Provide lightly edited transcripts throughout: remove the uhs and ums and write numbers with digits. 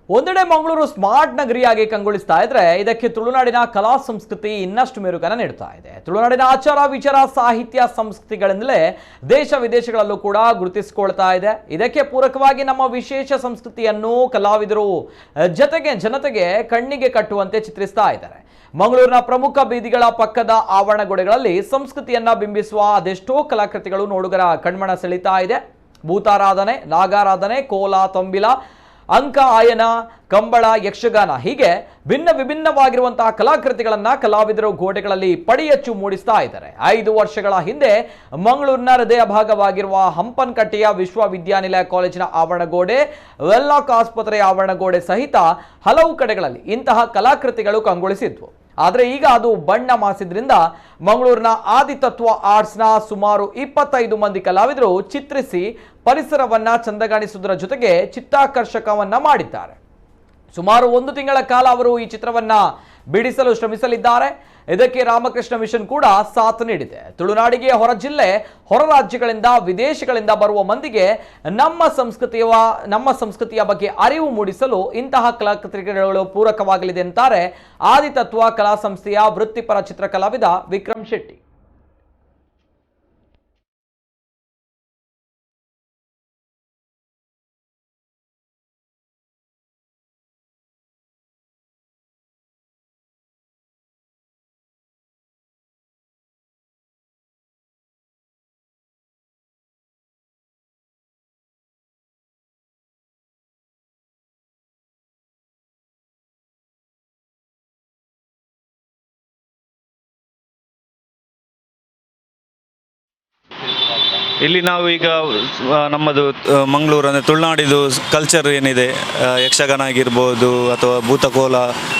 ಒಂದೆಡೆ ಮಂಗಳೂರು ಸ್ಮಾರ್ಟ್ ನಗರಿಯಾಗಿ ಕಂಗೊಳಿಸ್ತಾ ಇದ್ರೆ ಇದಕ್ಕೆ ತುಳುನಾಡಿನ ಕಲಾ ಸಂಸ್ಕೃತಿ ಇನ್ನಷ್ಟು ಮೆರುಗನ್ನು ನೀಡ್ತಾ ಇದೆ. ತುಳುನಾಡಿನ ಆಚಾರ ವಿಚಾರ ಸಾಹಿತ್ಯ ಸಂಸ್ಕೃತಿಗಳಿಂದಲೇ ದೇಶ ವಿದೇಶಗಳಲ್ಲೂ ಕೂಡ ಗುರುತಿಸಿಕೊಳ್ತಾ ಇದೆ. ಇದಕ್ಕೆ ಪೂರಕವಾಗಿ ನಮ್ಮ ವಿಶೇಷ ಸಂಸ್ಕೃತಿಯನ್ನು ಕಲಾವಿದರು ಜನತೆಗೆ ಕಣ್ಣಿಗೆ ಕಟ್ಟುವಂತೆ ಚಿತ್ರಿಸ್ತಾ ಇದ್ದಾರೆ. ಮಂಗಳೂರಿನ ಪ್ರಮುಖ ಬೀದಿಗಳ ಪಕ್ಕದ ಆವರಣಗೋಡೆಗಳಲ್ಲಿ ಸಂಸ್ಕೃತಿಯನ್ನ ಬಿಂಬಿಸುವ ಅದೆಷ್ಟೋ ಕಲಾಕೃತಿಗಳು ನೋಡುಗರ ಕಣ್ಮನ ಸೆಳೀತಾ ಇದೆ. ಭೂತಾರಾಧನೆ, ನಾಗಾರಾಧನೆ, ಕೋಲ, ತಂಬಿಲ, ಅಂಕ ಆಯನ, ಕಂಬಳ, ಯಕ್ಷಗಾನ ಹೀಗೆ ವಿಭಿನ್ನವಾಗಿರುವಂತಹ ಕಲಾಕೃತಿಗಳನ್ನ ಕಲಾವಿದರು ಗೋಡೆಗಳಲ್ಲಿ ಪಡಿಯಚ್ಚು ಮೂಡಿಸ್ತಾ ಇದ್ದಾರೆ. 5 ವರ್ಷಗಳ ಹಿಂದೆ ಮಂಗಳೂರಿನ ಹೃದಯ ಭಾಗವಾಗಿರುವ ಹಂಪನಕಟ್ಟೆಯ ವಿಶ್ವವಿದ್ಯಾನಿಲಯ ಕಾಲೇಜಿನ ಆವರಣಗೋಡೆ, ವೆನ್ಲಾಕ್ ಆಸ್ಪತ್ರೆಯ ಆವರಣಗೋಡೆ ಸಹಿತ ಹಲವು ಕಡೆಗಳಲ್ಲಿ ಇಂತಹ ಕಲಾಕೃತಿಗಳು ಕಂಗೊಳಿಸಿದ್ವು. ಆದರೆ ಈಗ ಅದು ಬಣ್ಣ ಮಾಸಿದ್ರಿಂದ ಮಂಗಳೂರಿನ ಆದಿತತ್ವ ಆರ್ಟ್ಸ್ನ ಸುಮಾರು 25 ಮಂದಿ ಕಲಾವಿದರು ಚಿತ್ರಿಸಿ ಪರಿಸರವನ್ನ ಚಂದಗಾಣಿಸುವುದರ ಜೊತೆಗೆ ಚಿತ್ತಾಕರ್ಷಕವನ್ನ ಮಾಡಿದ್ದಾರೆ. ಸುಮಾರು 1 ತಿಂಗಳ ಕಾಲ ಅವರು ಈ ಚಿತ್ರವನ್ನ ಬಿಡಿಸಲು ಶ್ರಮಿಸಲಿದ್ದಾರೆ. ಇದಕ್ಕೆ ರಾಮಕೃಷ್ಣ ಮಿಷನ್ ಕೂಡ ಸಾಥ್ ನೀಡಿದೆ. ತುಳುನಾಡಿಗೆ ಹೊರ ಜಿಲ್ಲೆ, ಹೊರ ರಾಜ್ಯಗಳಿಂದ, ವಿದೇಶಗಳಿಂದ ಬರುವ ಮಂದಿಗೆ ನಮ್ಮ ಸಂಸ್ಕೃತಿಯ ಬಗ್ಗೆ ಅರಿವು ಮೂಡಿಸಲು ಇಂತಹ ಕಲಾಕೃತಿಗಳು ಪೂರಕವಾಗಲಿದೆ ಅಂತಾರೆ ಆದಿತತ್ವ ಕಲಾ ಸಂಸ್ಥೆಯ ವೃತ್ತಿಪರ ಚಿತ್ರಕಲಾವಿದ ವಿಕ್ರಮ್ ಶೆಟ್ಟಿ. ಇಲ್ಲಿ ನಾವು ಈಗ ನಮ್ಮದು ಮಂಗಳೂರು ಅಂದರೆ ತುಳುನಾಡಿದು ಕಲ್ಚರ್ ಏನಿದೆ, ಯಕ್ಷಗಾನ ಆಗಿರ್ಬೋದು ಅಥವಾ ಭೂತಕೋಲ,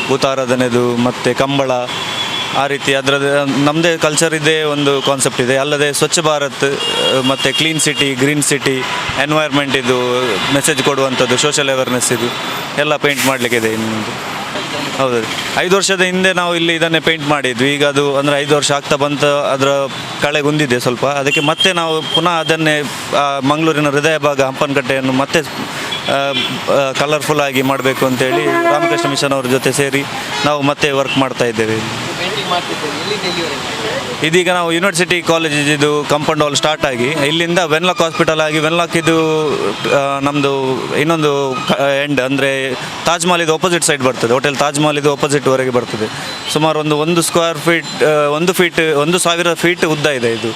ಭೂತಾರಾಧನೆದು ಮತ್ತು ಕಂಬಳ, ಆ ರೀತಿ ಅದರದ್ದು ನಮ್ಮದೇ ಕಲ್ಚರ್ ಇದೆ. ಒಂದು ಕಾನ್ಸೆಪ್ಟ್ ಇದೆ. ಅಲ್ಲದೆ ಸ್ವಚ್ಛ ಭಾರತ್ ಮತ್ತು clean city, green city, environment ಇದು ಮೆಸೇಜ್ ಕೊಡುವಂಥದ್ದು, ಸೋಷಿಯಲ್ ಅವೇರ್ನೆಸ್ ಇದು ಎಲ್ಲ ಪೇಂಟ್ ಮಾಡಲಿಕ್ಕಿದೆ ಇನ್ನೊಂದು. ಹೌದು, 5 ವರ್ಷದ ಹಿಂದೆ ನಾವು ಇಲ್ಲಿ ಇದನ್ನೇ ಪೇಂಟ್ ಮಾಡಿದ್ವಿ. ಈಗ ಅದು ಅಂದರೆ 5 ವರ್ಷ ಆಗ್ತಾ ಬಂತು, ಅದರ ಕಳೆಗುಂದಿದೆ ಸ್ವಲ್ಪ. ಅದಕ್ಕೆ ಮತ್ತೆ ನಾವು ಪುನಃ ಅದನ್ನೇ ಮಂಗಳೂರಿನ ಹೃದಯ ಭಾಗ ಹಂಪನಕಟ್ಟೆಯನ್ನು ಮತ್ತೆ ಕಲರ್ಫುಲ್ ಆಗಿ ಮಾಡಬೇಕು ಅಂತೇಳಿ ರಾಮಕೃಷ್ಣ ಮಿಷನ್ ಅವ್ರ ಜೊತೆ ಸೇರಿ ನಾವು ಮತ್ತೆ ವರ್ಕ್ ಮಾಡ್ತಾ ಇದ್ದೇವೆ. ಇದೀಗ ನಾವು ಯೂನಿವರ್ಸಿಟಿ ಕಾಲೇಜಿದು ಕಾಂಪೌಂಡ್ ವಾಲ್ ಸ್ಟಾರ್ಟ್ ಆಗಿ ಇಲ್ಲಿಂದ ವೆನ್ಲಾಕ್ ಹಾಸ್ಪಿಟಲ್ ಆಗಿ, ವೆನ್ಲಾಕ್ ಇದು ನಮ್ಮದು ಇನ್ನೊಂದು ಎಂಡ್ ಅಂದರೆ ತಾಜ್ ಮಹಲ್ ಇದು ಆಪೋಸಿಟ್ ಸೈಡ್ ಬರ್ತದೆ. ಹೋಟೆಲ್ ತಾಜ್ ಮಹಲ್ ಇದು ಆಪೋಸಿಟ್ವರೆಗೆ ಬರ್ತದೆ. ಸುಮಾರು ಒಂದು ಸ್ಕ್ವೇರ್ ಫೀಟ್ 1,000 ಫೀಟ್ ಉದ್ದ ಇದೆ ಇದು.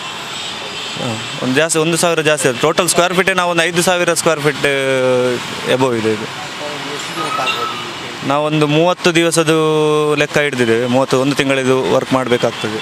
ಒಂದು 1,000 ಜಾಸ್ತಿ ಅದು. ಟೋಟಲ್ ಸ್ಕ್ವೇರ್ ಫೀಟೇ ನಾವು ಒಂದು 5,000 ಸ್ಕ್ವೇರ್ ಫೀಟ್ ಎಬೋವ್ ಇದೆ ಇದು. ನಾವೊಂದು 30 ದಿವಸದ ಲೆಕ್ಕ ಹಿಡಿದಿದ್ದೇವೆ. 1 ತಿಂಗಳಿದು ವರ್ಕ್ ಮಾಡಬೇಕಾಗ್ತದೆ.